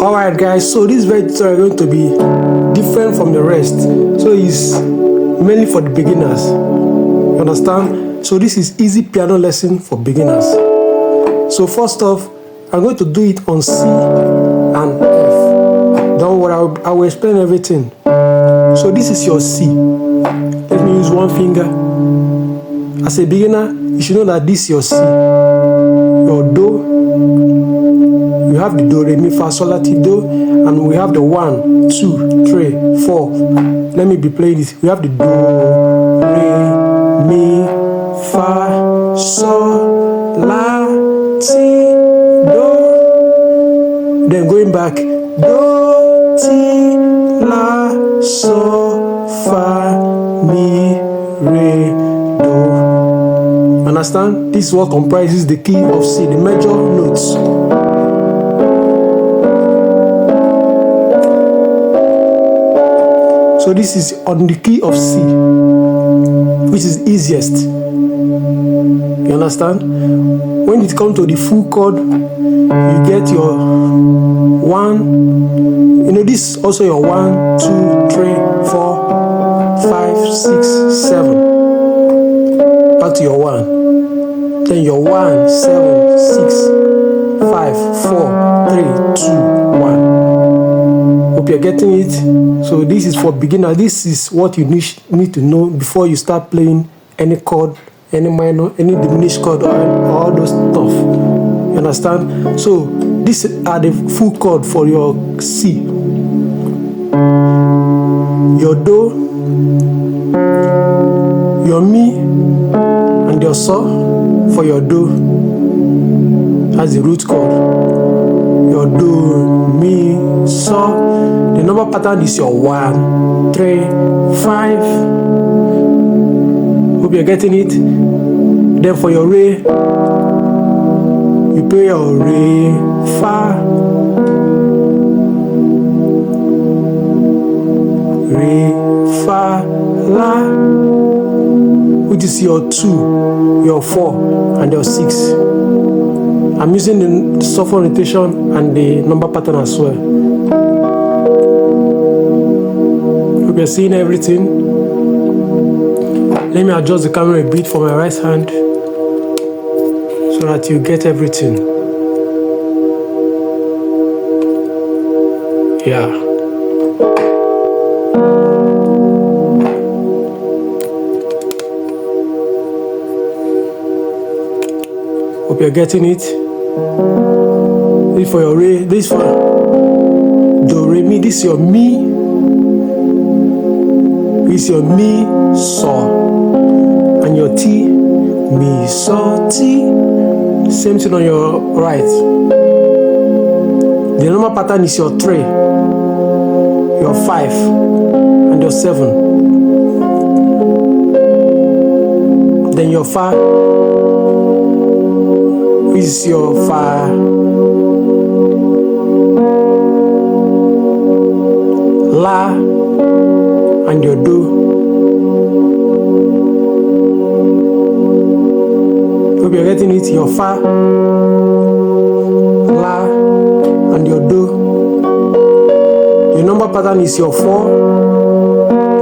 Alright guys, so this very tutorial is going to be different from the rest. So it's mainly for the beginners. You understand? So this is easy piano lesson for beginners. So first off, I'm going to do it on C and F. Don't worry, I will explain everything. So this is your C. Let me use one finger. As a beginner, you should know that this is your C. Your Do. You have the Do, Re, Mi, Fa, Sol, La, Ti, Do, and we have the 1, 2, 3, 4. Let me be playing this. We have the Do, Re, Mi, Fa, Sol, La, Ti, Do. Then going back, Do, Ti, La, Sol, Fa, Mi, Re, Do. Understand? This is what comprises the key of C, the major notes. So this is on the key of C, which is easiest. You understand? When it comes to the full chord, you get your 1. You know, this is also your 1, 2, 3, 4, 5, 6, 7. Back to your 1. Then your 1, 7, 6, 5, 4, 3, 2, 1. Hope you're getting it. So this is for beginner. This is what you need to know before you start playing any chord, any minor, any diminished chord, or all those stuff. You understand? So these are the full chord for your C. Your Do, your Mi, and your Sol for your Do. That's the root chord. Your Do, Mi, Sol. The number pattern is your 1, 3, 5. Hope you're getting it. Then for your Re, you play your Re, Fa, Re, Fa, La, which is your 2, your 4, and your 6. I'm using the soft notation and the number pattern as well. Hope you're seeing everything. Let me adjust the camera a bit for my right hand so that you get everything. Yeah. Hope you're getting it. This for your Re, this for Do, Re, Mi. This is your Mi. This is your Mi, Sol. And your Ti, Mi, Sol, Ti. Same thing on your right. The number pattern is your 3, your 5, and your 7. Then your Fa, which is your Fa, La, and your Do. Hope you're getting it. Your Fa, La, and your Do. Your number pattern is your 4,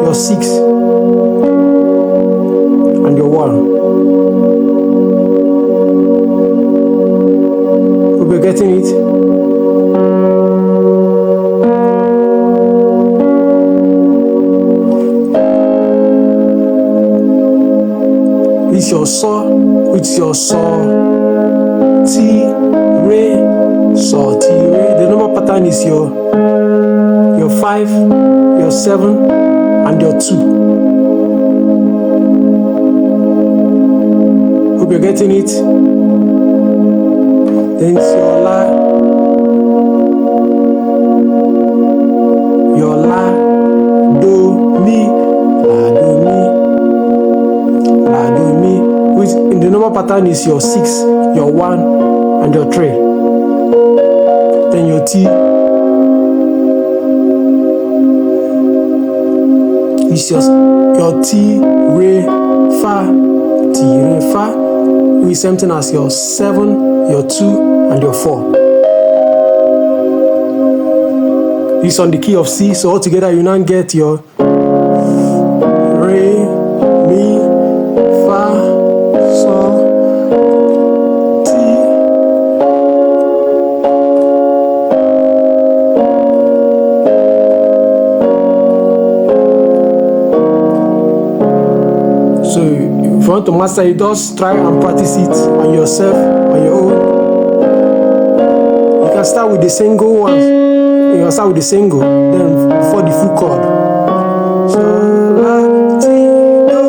your 6, and your 1. Hope you're getting it. This is your Sol, which is your Sol, Ti, Re, Sol, Ti, Re. The number pattern is your 5, your 7, and your 2. Hope you're getting it. Then it's your La, your La, Do, Mi, La, Do, Mi, La, Do, Mi, which in the number pattern is your 6, your 1, and your 3. Then your Ti is your Ti, Re, Fa, Ti, Re, Fa, which is something as your 7, your 2, and your 4. It's on the key of C, so altogether you now get your Re, Mi, Fa, Sol, Ti. So if you want to master it, just try and practice it on yourself, on your own. You can start with the single ones. You can start with the single, then before the full chord. So la ti do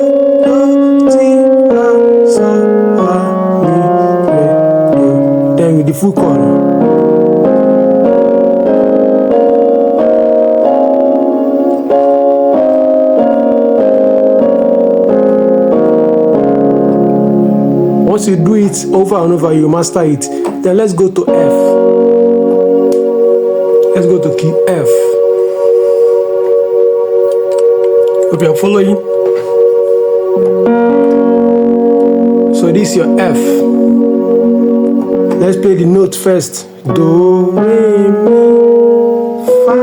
ti la so la mi re do. Then with the full chord. Once you do it over and over, you master it. Then let's go to F. Let's go to key F. Hope you are following. So this is your F. Let's play the note first. Do, re, mi, fa.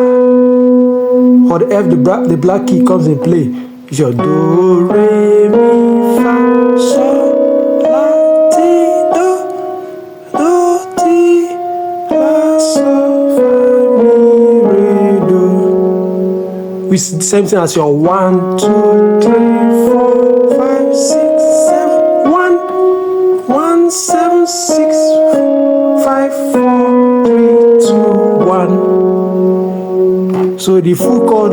Or the F, the black key comes in play. It's your do, re, mi, fa, sol. With the same thing as your 1, 2, 3, 4, 5, 6, 7, 1, 1, 7, 6, 5, 4, 3, 2, 1. So the full chord,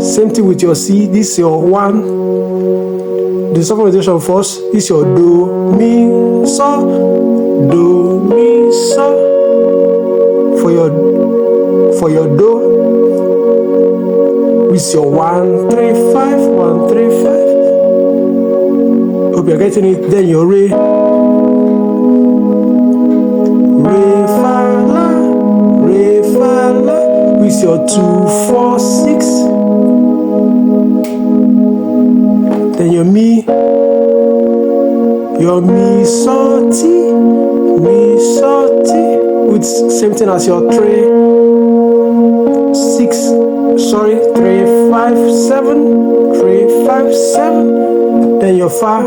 same thing with your C. This is your 1. The second notation first is your do, mi, so, do, mi, so. For your do, with your 1, 3, 5, 1, 3, 5. Hope you're getting it. Then your Re. Re, fa, la. Re, fa, la. With your 2, 4, 6. Then your Mi. Your Mi, so, ti. Mi, so, ti. With same thing as your 3, 6. 3, 5, 7, 3, 5, 7. Then your Fa.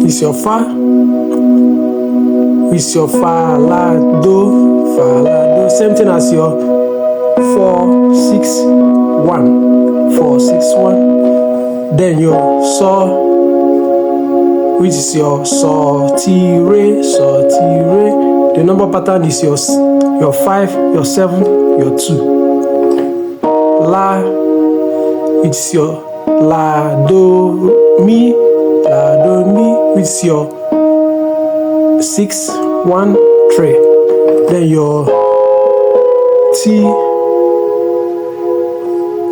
It's your Fa. It's your Fa, La, Do, Fa, La, Do. Same thing as your 4, 6, 1. 4, 6, 1. Then your So, which is your So, Ti, Re, So, Ti, Re. The number pattern is your 5, your 7, your 2. La, it's your La, Do, Mi, La, Do, Mi, which is your 6, 1, 3. Then your Ti,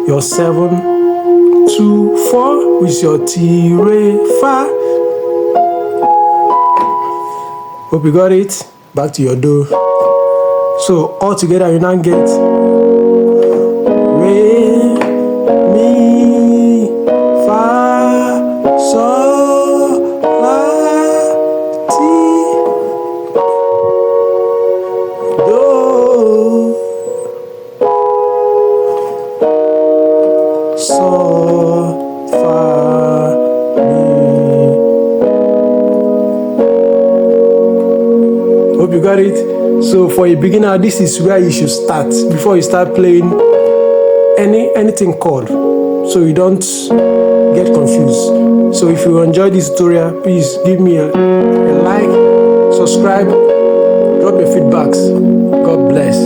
your 7, 2, 4, which is your Ti, Re, Fa. Hope you got it. Back to your do. So all together you now get Re, Mi, Fa, Sol, La, Ti, Do, Sol, Fa, Mi. Hope you got it. So for a beginner, this is where you should start before you start playing anything chord, so you don't get confused. So if you enjoyed this tutorial, please give me a like, subscribe, drop your feedbacks. God bless.